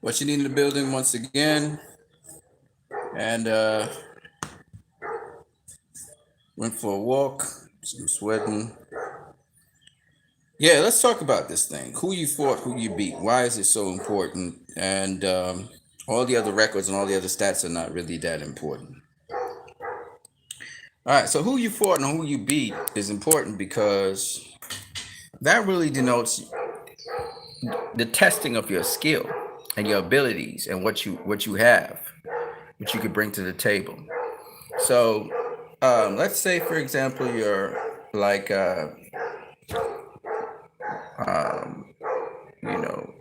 What you need in the building once again, and went for a walk. Some sweating. Yeah, let's talk about this thing. Who you fought, who you beat. Why is it so important? And all the other records and all the other stats are not really that important. All right, so who you fought and who you beat is important because that really denotes the testing of your skill and your abilities and what you have, what you could bring to the table. So, let's say, for example, you're like, um, you know,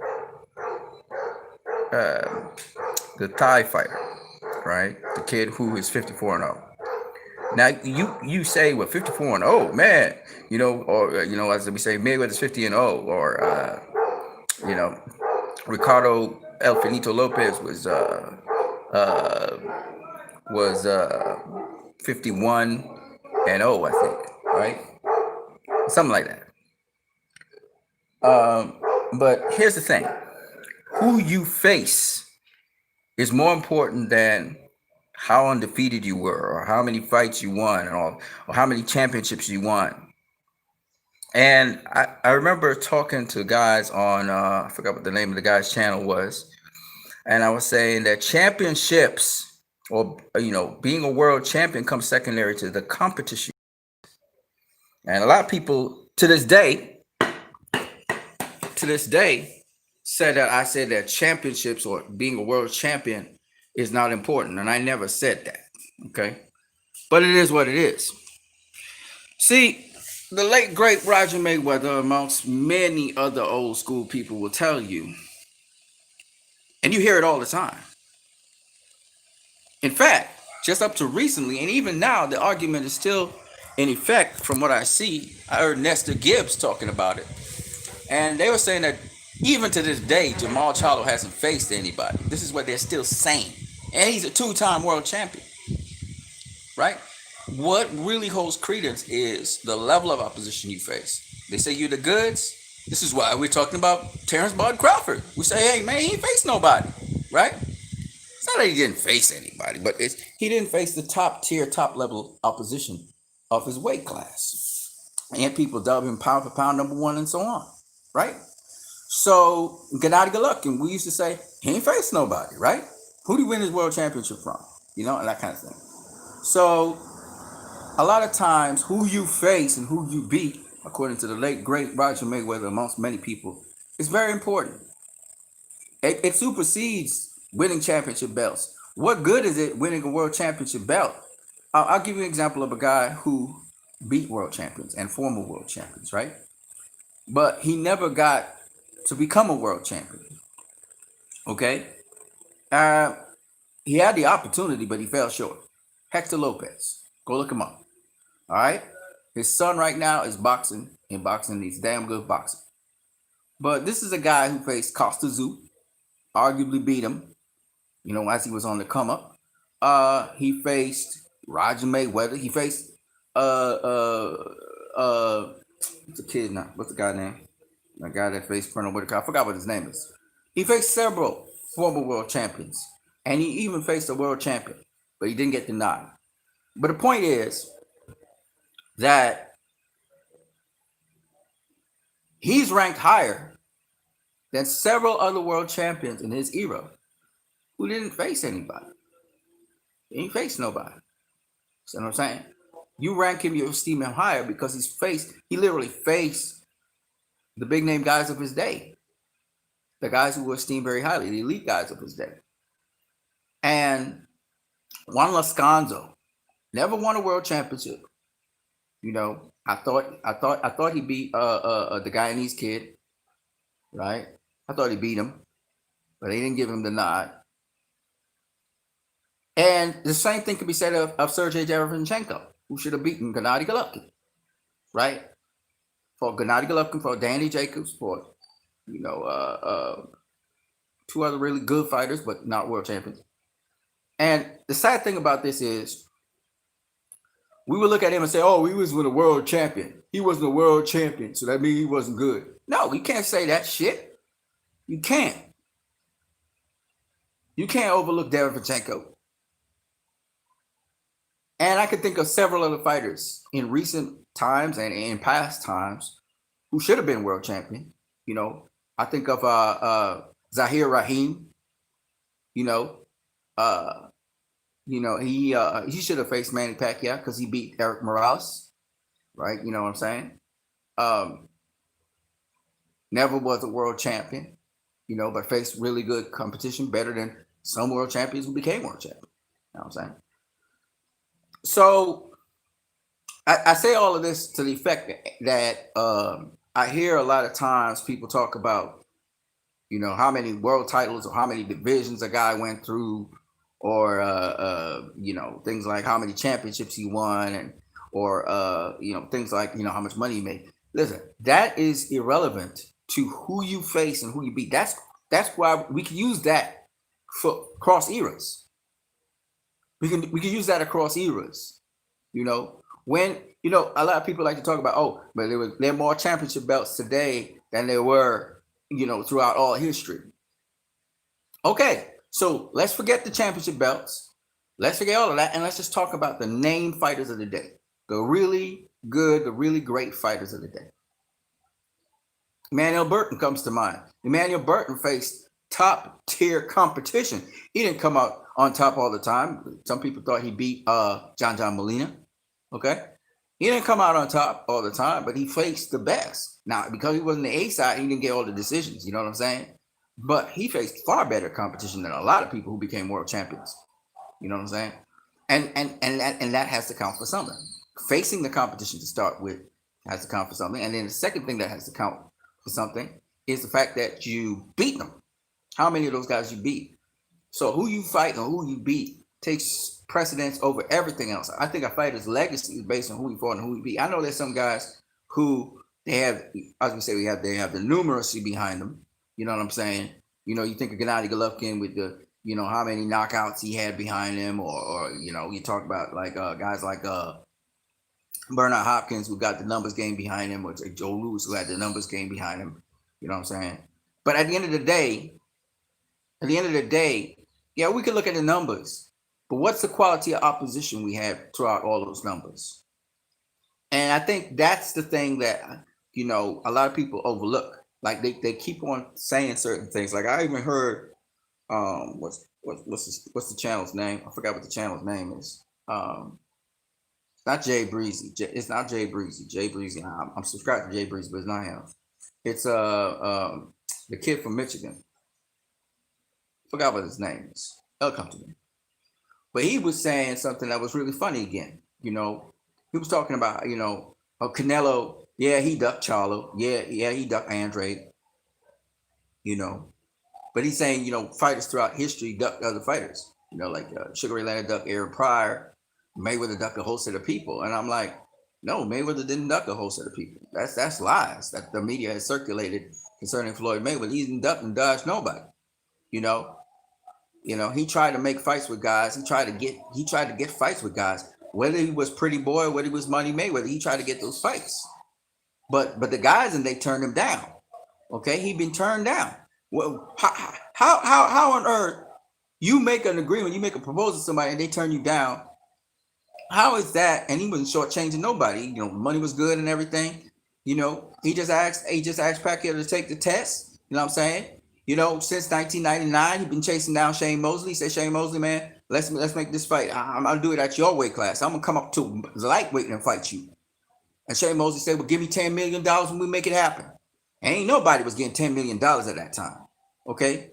uh, the Thai fighter, right? The kid who is 54-0. Now you say, well, 54-0, man, or as we say, Mayweather's 50-0, or you know, Ricardo El Finito Lopez uh, was 51-0, I think, right? Something like that. But here's the thing: who you face is more important than how undefeated you were, or how many fights you won, or how many championships you won. And I remember talking to guys on I forgot what the name of the guy's channel was, and I was saying that championships, or being a world champion, comes secondary to the competition. And a lot of people to this day said that I said that championships or being a world champion is not important, and I never said that. Okay, but it is what it is. See, the late great Roger Mayweather, amongst many other old school people, will tell you, and you hear it all the time. In fact, just up to recently, and even now, the argument is still in effect. From what I see, I heard Nestor Gibbs talking about it, and they were saying that even to this day, Jamal Charlo hasn't faced anybody. This is what they're still saying, and he's a two-time world champion, right? What really holds credence is the level of opposition you face. They say you're the goods. This is why we're talking about Terrence Bud Crawford. We say, hey man, he ain't faced nobody, right? It's not that he didn't face anybody, but he didn't face the top tier, top level opposition of his weight class. And people dub him pound for pound number one and so on, right? So Gennady Golovkin, we used to say he ain't faced nobody, right? Who did he win his world championship from? And that kind of thing. So a lot of times, who you face and who you beat, according to the late great Roger Mayweather, amongst many people, is very important. It supersedes winning championship belts. What good is it winning a world championship belt? I'll give you an example of a guy who beat world champions and former world champions, right? But he never got to become a world champion. Okay, uh, he had the opportunity, but he fell short. Hector Lopez, go look him up. All right, his son right now is boxing. In boxing, he's damn good boxing. But this is a guy who faced Costa Tszyu, arguably beat him, as he was on the come up. He faced Roger Mayweather. He faced what's the kid now? What's the guy name? The guy that faced Colonel Whitaker. I forgot what his name is. He faced several former world champions, and he even faced a world champion, but he didn't get the nod. But the point is that he's ranked higher than several other world champions in his era who didn't face anybody. He ain't faced nobody. See what I'm saying? You rank him, you esteem him higher because he literally faced the big name guys of his day, the guys who were esteemed very highly, the elite guys of his day. And Juan Lascanzo never won a world championship. I thought he beat the Guyanese kid, right? I thought he beat him, but they didn't give him the nod. And the same thing can be said of Sergey Derevyanchenko, who should have beaten Gennady Golovkin, right? For Gennady Golovkin, for Danny Jacobs, for two other really good fighters, but not world champions. And the sad thing about this is, we would look at him and say, "Oh, he was with a world champion. He wasn't a world champion, so that means he wasn't good." No, you can't say that shit. You can't. You can't overlook Derevchenko. And I could think of several other fighters in recent times and in past times who should have been world champion. You know, I think of Zahir Rahim. You know, uh, he should have faced Manny Pacquiao because he beat Eric Morales, right? You know what I'm saying? Um, never was a world champion, but faced really good competition, better than some world champions who became world champion. You know what I'm saying? So I say all of this to the effect that I hear a lot of times people talk about, how many world titles or how many divisions a guy went through, or things like how many championships he won, and or things like how much money he made. Listen, that is irrelevant to who you face and who you beat. That's why we can use that for cross eras. We can use that across eras. When a lot of people like to talk about, oh, but there are more championship belts today than there were throughout all history. Okay, so let's forget the championship belts. Let's forget all of that, and let's just talk about the name fighters of the day. The really good, the really great fighters of the day. Emmanuel Burton comes to mind. Emmanuel Burton faced top tier competition. He didn't come out on top all the time. Some people thought he beat John Molina. Okay. He didn't come out on top all the time, but he faced the best. Now, because he wasn't the A side, he didn't get all the decisions. You know what I'm saying? But he faced far better competition than a lot of people who became world champions. You know what I'm saying? And that has to count for something. Facing the competition to start with has to count for something. And then the second thing that has to count for something is the fact that you beat them. How many of those guys you beat? So who you fight and who you beat takes precedence over everything else. I think a fighter's legacy is based on who he fought and who he beat. I know there's some guys who they have, as we say, they have the numeracy behind them. You know what I'm saying? You think of Gennady Golovkin with the, how many knockouts he had behind him, or you talk about like guys like Bernard Hopkins, who got the numbers game behind him, or Joe Louis, who had the numbers game behind him. You know what I'm saying? But at the end of the day, yeah, we can look at the numbers, but what's the quality of opposition we had throughout all those numbers? And I think that's the thing that, a lot of people overlook. Like they keep on saying certain things. Like I even heard, what's the channel's name? I forgot what the channel's name is. It's not Jay Breezy. It's not Jay Breezy. Jay Breezy. I'm subscribed to Jay Breezy, but it's not him. It's the kid from Michigan. Forgot what his name is. It'll come to me. But he was saying something that was really funny again. He was talking about, Canelo. Yeah, he ducked Charlo. Yeah, he ducked Andre. But he's saying, fighters throughout history ducked other fighters. Like Sugar Ray Leonard ducked Aaron Pryor. Mayweather ducked a whole set of people. And I'm like, no, Mayweather didn't duck a whole set of people. That's lies that the media has circulated concerning Floyd Mayweather. He didn't duck and dodge nobody. He tried to make fights with guys. He tried to get fights with guys. Whether he was Pretty Boy, whether he was Money Mayweather, he tried to get those fights. But the guys, and they turned him down. Okay, he'd been turned down. Well, how on earth you make an agreement, you make a proposal to somebody, and they turn you down? How is that? And he wasn't shortchanging nobody. Money was good and everything. He just asked Pacquiao to take the test. You know what I'm saying? Since 1999, he's been chasing down Shane Mosley. He said, Shane Mosley, man, let's make this fight. I'm gonna do it at your weight class. I'm gonna come up to lightweight and fight you. And Shane Mosley said, well, give me $10 million when we make it happen. And ain't nobody was getting $10 million at that time. Okay?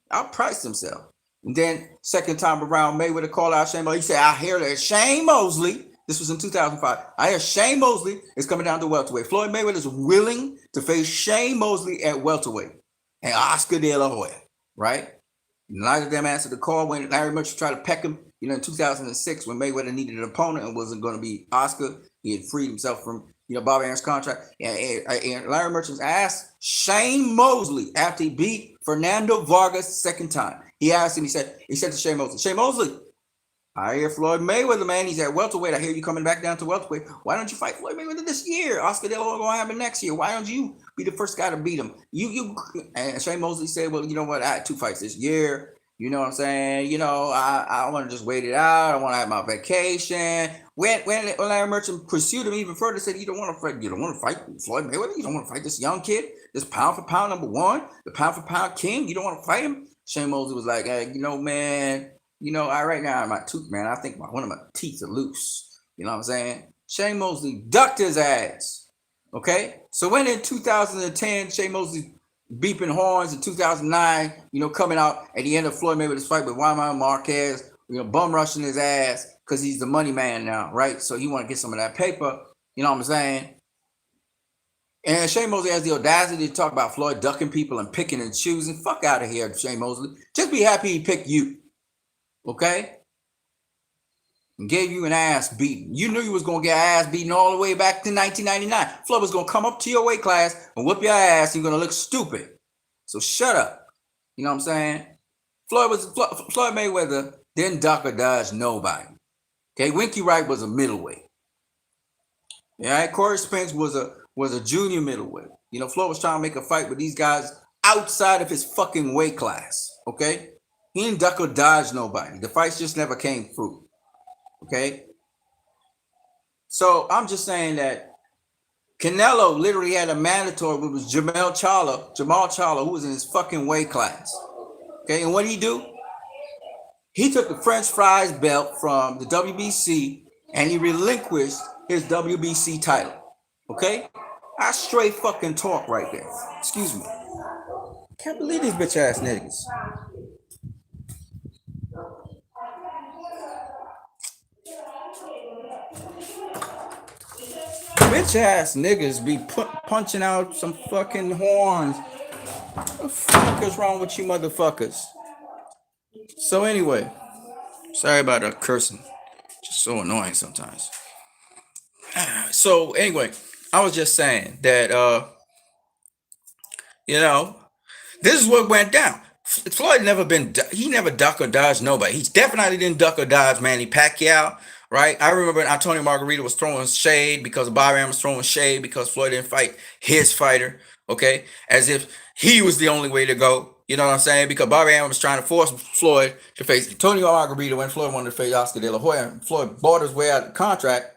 Outpriced himself. And then second time around, Mayweather called out Shane Mosley. He said, I hear that Shane Mosley, this was in 2005, I hear Shane Mosley is coming down to welterweight. Floyd Mayweather is willing to face Shane Mosley at welterweight. And Oscar De La Hoya, right? Neither of them answered the call when Larry Merchant tried to peck him, in 2006 when Mayweather needed an opponent and wasn't going to be Oscar. He had freed himself from, Bob Aaron's contract. And Larry Merchant asked Shane Mosley after he beat Fernando Vargas second time. He asked him, he said to Shane Mosley, I hear Floyd Mayweather, man, he's at welterweight. I hear you coming back down to welterweight. Why don't you fight Floyd Mayweather this year? Oscar De La Hoya going to happen next year. Why don't you be the first guy to beat him? And Shane Mosley said, well, you know what? I had 2 fights this year. You know what I'm saying? I want to just wait it out. I want to have my vacation. When Larry Merchant pursued him even further, said, You don't want to fight Floyd Mayweather. You don't want to fight this young kid, this pound for pound number one, the pound for pound king. You don't want to fight him. Shane Mosley was like, Hey, man, I right now my tooth, man. I think one of my teeth are loose. You know what I'm saying? Shane Mosley ducked his ass. Okay, so when in 2010, Shane Mosley beeping horns in 2009, coming out at the end of Floyd Mayweather's fight with Juan Marquez, bum rushing his ass because he's the money man now, right? So he want to get some of that paper, you know what I'm saying? And Shane Mosley has the audacity to talk about Floyd ducking people and picking and choosing. Fuck out of here, Shane Mosley. Just be happy he picked you, okay? And gave you an ass beating. You knew you was going to get ass beaten all the way back to 1999. Floyd was going to come up to your weight class and whip your ass and you're going to look stupid. So shut up. You know what I'm saying? Floyd Mayweather didn't duck or dodge nobody. Okay, Winky Wright was a middleweight. Yeah, Corey Spence was a junior middleweight. Floyd was trying to make a fight with these guys outside of his fucking weight class. Okay? He didn't duck or dodge nobody. The fights just never came through. Okay, so I'm just saying that Canelo literally had a mandatory, which was Jamal Charlo, who was in his fucking weight class. Okay, and what did he do? He took the French fries belt from the WBC and he relinquished his WBC title. Okay, I straight fucking talk right there. Excuse me. Can't believe these bitch ass niggas. Bitch ass niggas be punching out some fucking horns. What the fuck is wrong with you motherfuckers? So anyway, sorry about the cursing. Just so annoying sometimes. So anyway, I was just saying that this is what went down. Floyd never duck or dodged nobody. He definitely didn't duck or dodge Manny Pacquiao. Right, I remember Antonio Margarito was throwing shade because Bob Arum was throwing shade because Floyd didn't fight his fighter, okay? As if he was the only way to go, you know what I'm saying? Because Bob Arum was trying to force Floyd to face Antonio Margarito when Floyd wanted to face Oscar De La Hoya. Floyd bought his way out of the contract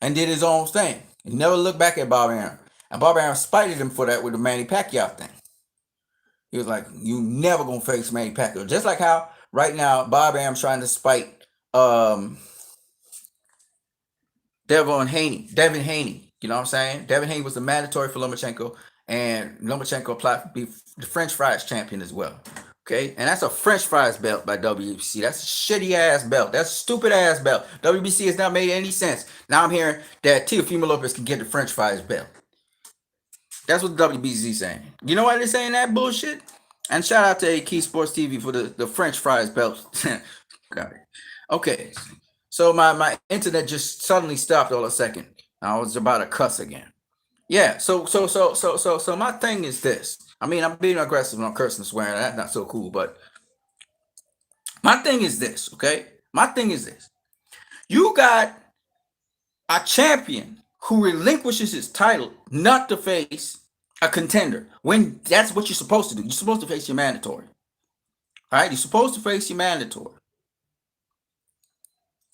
and did his own thing. He never looked back at Bob Arum. And Bob Arum spited him for that with the Manny Pacquiao thing. He was like, you never gonna face Manny Pacquiao. Just like how right now Bob Arum's trying to spite Devin Haney, you know what I'm saying? Devin Haney was the mandatory for Lomachenko, and Lomachenko applied to be the French fries champion as well. Okay, and that's a French fries belt by WBC. That's a shitty ass belt. That's a stupid ass belt. WBC has not made any sense. Now I'm hearing that Teofimo Lopez can get the French fries belt. That's what the WBC is saying. You know why they're saying that bullshit? And shout out to Key Sports TV for the French fries belt. Got it. Okay, so my internet just suddenly stopped all of a second. I was about to cuss again. Yeah, so my thing is this. I mean, I'm being aggressive and I'm cursing and swearing. That's not so cool, but my thing is this, okay? My thing is this. You got a champion who relinquishes his title not to face a contender when that's what you're supposed to do. You're supposed to face your mandatory. All right? You're supposed to face your mandatory.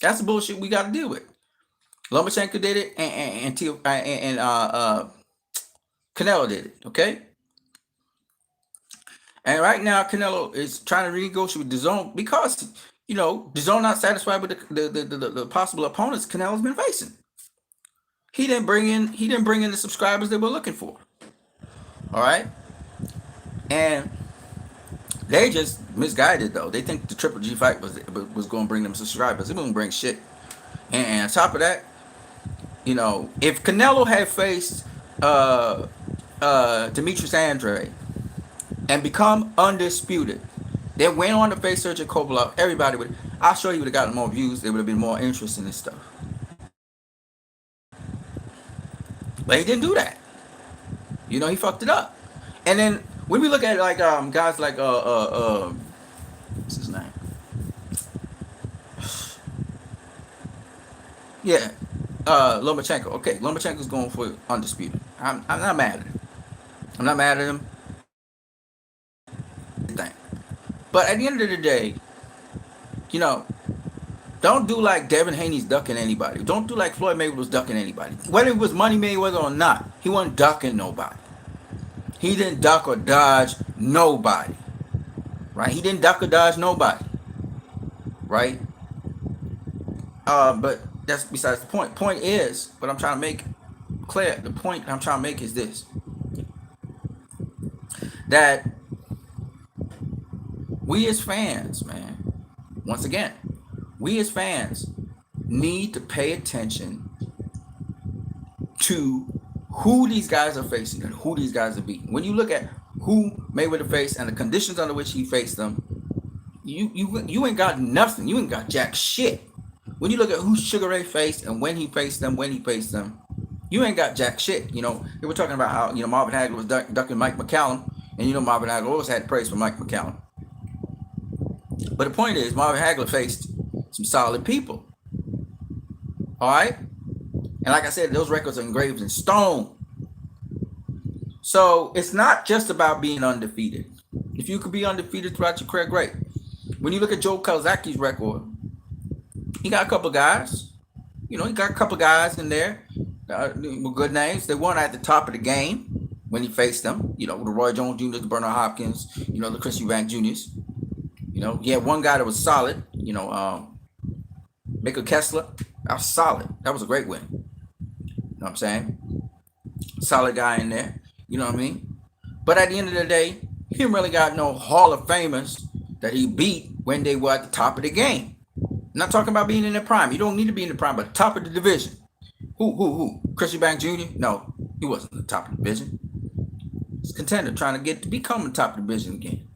That's the bullshit we got to deal with. Lomachenko did it, and Canelo did it. Okay. And right now, Canelo is trying to renegotiate with DAZN because DAZN not satisfied with the possible opponents Canelo's been facing. He didn't bring in the subscribers they were looking for. All right, and they just misguided though. They think the Triple G fight was going to bring them subscribers. It wouldn't bring shit. And on top of that, if Canelo had faced Demetrius Andrade and become undisputed, then went on to face Sergio Kovalev, everybody would. I'm sure he would have gotten more views. There would have been more interest in this stuff. But he didn't do that. He fucked it up. And then when we look at like guys like what's his name? Yeah, Lomachenko. Okay, Lomachenko's going for undisputed. I'm not mad at him. I'm not mad at him. Thing. But at the end of the day, you know, don't do like Devin Haney's ducking anybody. Don't do like Floyd Mayweather was ducking anybody. Whether it was Money Mayweather or not, he wasn't ducking nobody. He didn't duck or dodge nobody. Right? He didn't duck or dodge nobody. Right? But that's besides the point. Point is, what I'm trying to make clear, the point I'm trying to make is this. That we as fans, man, once again, we as fans need to pay attention to who these guys are facing and who these guys are beating. When you look at who Mayweather faced and the conditions under which he faced them, you ain't got nothing. You ain't got jack shit. When you look at who Sugar Ray faced and when he faced them, you ain't got jack shit. You know, they were talking about how, you know, Marvin Hagler was ducking Mike McCallum, and you know Marvin Hagler always had praise for Mike McCallum. But the point is, Marvin Hagler faced some solid people. All right? And like I said, those records are engraved in stone. So it's not just about being undefeated. If you could be undefeated throughout your career, great. When you look at Joe Kozaki's record, he got a couple guys. You know, he got a couple guys in there with good names. They weren't at the top of the game when he faced them. You know, the Roy Jones Jr., the Bernard Hopkins, you know, the Chris Eubank Jr.'s. You know, he had one guy that was solid, you know, Michael Kessler. That was solid. That was a great win. You know what I'm saying? Solid guy in there. You know what I mean? But at the end of the day, he didn't really got no Hall of Famers that he beat when they were at the top of the game. I'm not talking about being in the prime. You don't need to be in the prime, but top of the division. Who? Chris Eubank Jr.? No, he wasn't the top of the division. He's a contender trying to get to become the top of the division again.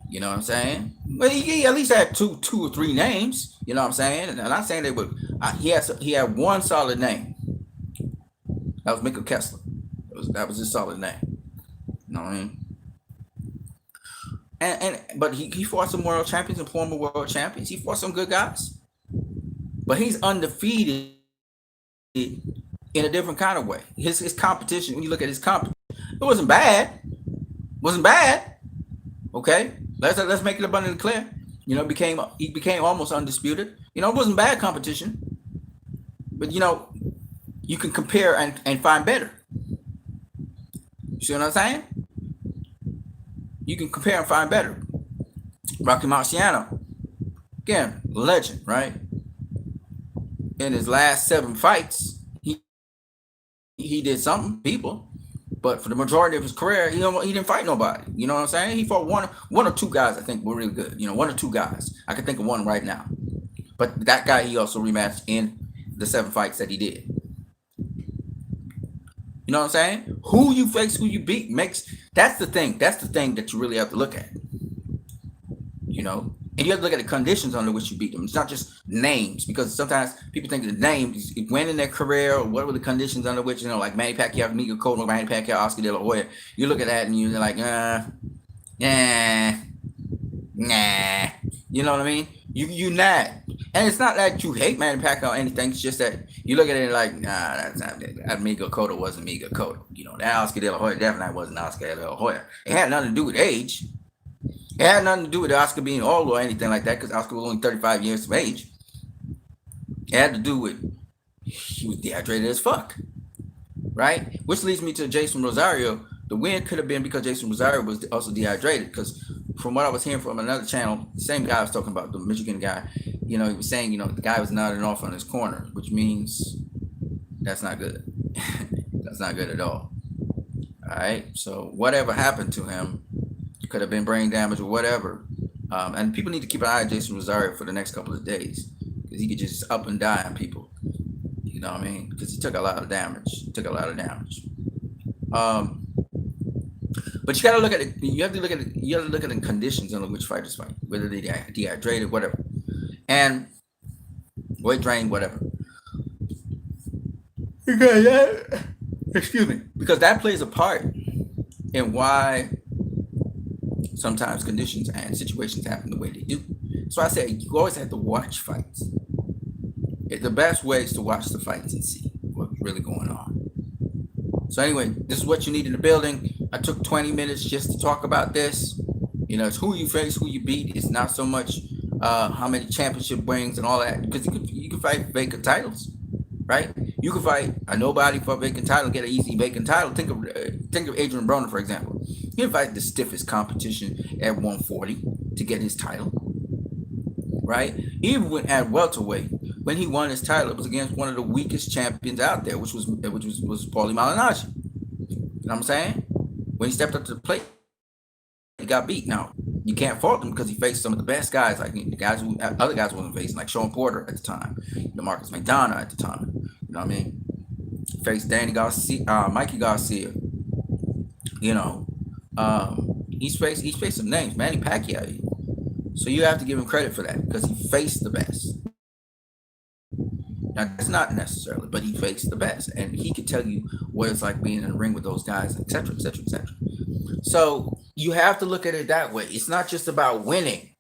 You know what I'm saying? But he at least had two or three names. You know what I'm saying? And I'm not saying they would. He had one solid name. That was Michael Kessler. That was his solid name. You know what I mean? But he fought some world champions and former world champions. He fought some good guys. But he's undefeated in a different kind of way. His competition, when you look at his competition, it wasn't bad. Okay? Let's make it abundantly clear. You know, he became almost undisputed. You know, it wasn't bad competition. But you know, you can compare and find better. You see what I'm saying? You can compare and find better. Rocky Marciano, again, legend, right? In his last 7 fights, he did something, people. But for the majority of his career, he didn't fight nobody. You know what I'm saying? He fought one or two guys I think were really good. You know, 1 or 2 guys. I can think of one right now. But that guy he also rematched in the 7 fights that he did. You know what I'm saying? Who you face, who you beat that's the thing. That's the thing that you really have to look at. You know? And you have to look at the conditions under which you beat them. It's not just names, because sometimes people think the names, when in their career, or what were the conditions under which, you know, like Manny Pacquiao, Miguel Cotto, Manny Pacquiao, Oscar De La Hoya. You look at that and you're like, nah. You know what I mean? You not. And it's not that you hate Manny Pacquiao or anything. It's just that you look at it like, nah, that's not that. Miguel Cotto wasn't Miguel Cotto. You know, that Oscar De La Hoya definitely wasn't Oscar De La Hoya. It had nothing to do with age. It had nothing to do with Oscar being old or anything like that, because Oscar was only 35 years of age. It had to do with he was dehydrated as fuck, right? Which leads me to Jason Rosario. The win could have been because Jason Rosario was also dehydrated, because from what I was hearing from another channel, the same guy I was talking about, the Michigan guy, you know, he was saying, you know, the guy was nodding off on his corner, which means that's not good. That's not good at all. All right. So whatever happened to him, could have been brain damage or whatever. And people need to keep an eye on Jason Rosario for the next couple of days, because he could just up and die on people. You know what I mean? Because he took a lot of damage. But you got to look at it. You have to look at it. You have to look at the conditions under which fighters fight, whether they dehydrated, whatever, and weight drain, whatever. Excuse me, because that plays a part in why sometimes conditions and situations happen the way they do. So I say you always have to watch fights. The best way is to watch the fights and see what's really going on. So anyway, this is what you need in the building. I took 20 minutes just to talk about this. You know, it's who you face, who you beat. It's not so much how many championship rings and all that, because you can fight vacant titles, right? You can fight a nobody for a vacant title, get an easy vacant title. Think of Adrian Broner, for example. He can fight the stiffest competition at 140 to get his title, right? He even went at welterweight. When he won his title, it was against one of the weakest champions out there, which was Paulie Malignaggi. You know what I'm saying? When he stepped up to the plate, he got beat. Now you can't fault him because he faced some of the best guys, like the guys who other guys wasn't facing, like Sean Porter at the time, DeMarcus McDonough at the time. You know what I mean? He faced Danny Garcia, Mikey Garcia. You know, he's faced some names, Manny Pacquiao. So you have to give him credit for that because he faced the best. Now that's not necessarily, but he faced the best, and he could tell you what it's like being in the ring with those guys, etc., etc., etc. So you have to look at it that way. It's not just about winning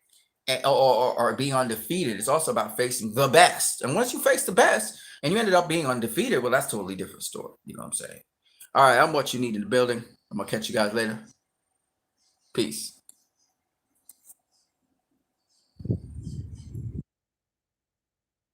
or being undefeated. It's also about facing the best. And once you face the best and you ended up being undefeated, well, that's a totally different story. You know what I'm saying? All right, I'm what you need in the building. I'm gonna catch you guys later. Peace.